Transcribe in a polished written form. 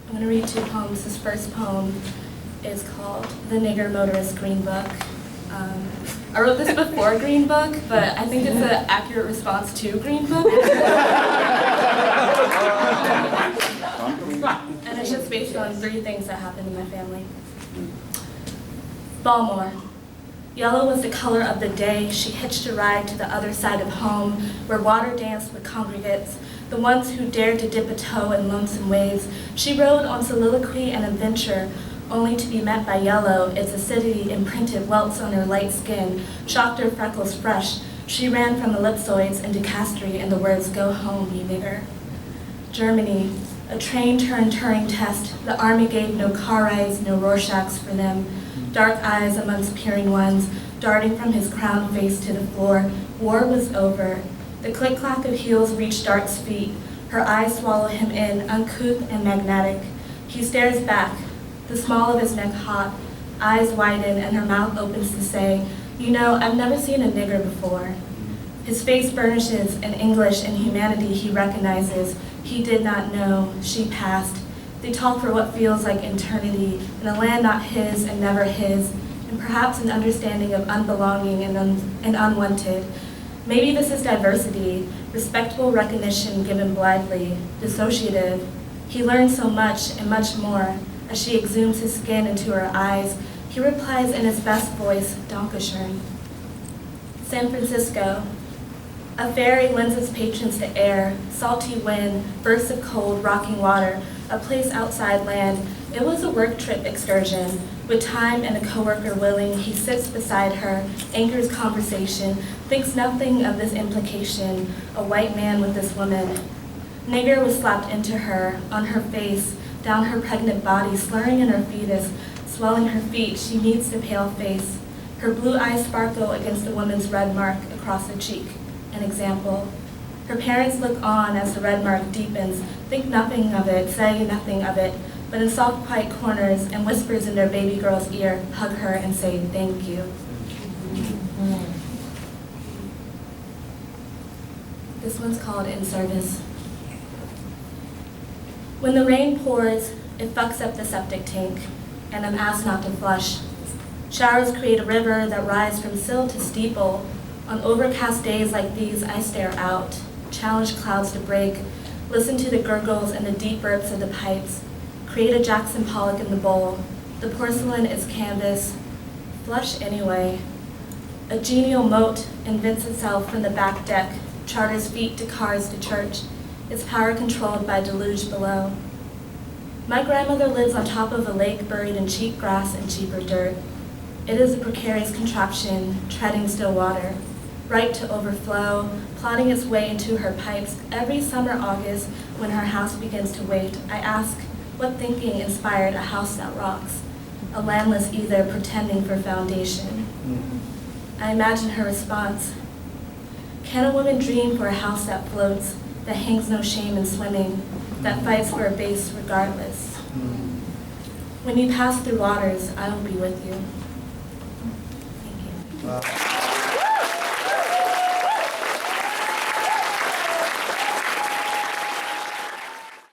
I'm going to read two poems. This first poem is called The Nigger Motorist Green Book. I wrote this before Green Book, but I think it's an accurate response to Green Book. And it's just based on three things that happened in my family. Balmore. Yellow was the color of the day. She hitched a ride to the other side of home, where water danced with congregates, the ones who dared to dip a toe in lonesome waves. She rode on soliloquy and adventure, only to be met by yellow, its acidity imprinted welts on her light skin, shocked her freckles fresh. She ran from ellipsoids into Castry and the words, "Go home, you nigger." Germany. A train turned Turing test. The army gave no car rides, no Rorschachs for them. Dark eyes amongst peering ones, darting from his crowned face to the floor. War was over. The click-clack of heels reached Dart's feet. Her eyes swallow him in, uncouth and magnetic. He stares back, the small of his neck hot, eyes widen, and her mouth opens to say, "You know, I've never seen a nigger before." His face burnishes in English and humanity he recognizes. He did not know. She passed. They talk for what feels like eternity, in a land not his and never his, and perhaps an understanding of unbelonging and unwanted. Maybe this is diversity, respectable recognition given blithely, dissociative. He learns so much and much more. As she exhumes his skin into her eyes, he replies in his best voice, "Dankeschön." San Francisco. A ferry lends its patrons to air, salty wind, bursts of cold, rocking water, a place outside land. It was a work trip excursion. With time and a coworker willing, he sits beside her, anchors conversation, thinks nothing of this implication, a white man with this woman. Nigger was slapped into her, on her face, down her pregnant body, slurring in her fetus, swelling her feet, she meets the pale face. Her blue eyes sparkle against the woman's red mark across the cheek. An example. Her parents look on as the red mark deepens, think nothing of it, say nothing of it, but in soft, quiet corners and whispers in their baby girl's ear, hug her and say, "Thank you." This one's called In Service. When the rain pours, it fucks up the septic tank, and I'm asked not to flush. Showers create a river that rises from sill to steeple. On overcast days like these, I stare out, challenge clouds to break, listen to the gurgles and the deep burps of the pipes, create a Jackson Pollock in the bowl. The porcelain is canvas, flush anyway. A genial moat invents itself from the back deck, charters feet to cars to church, its power controlled by deluge below. My grandmother lives on top of a lake buried in cheap grass and cheaper dirt. It is a precarious contraption, treading still water, ripe to overflow, plodding its way into her pipes. Every summer August, when her house begins to wait, I ask, what thinking inspired a house that rocks? A landless either pretending for foundation. I imagine her response. Can a woman dream for a house that floats, that hangs no shame in swimming, that fights for a base regardless? When you pass through waters, I will be with you. Thank you.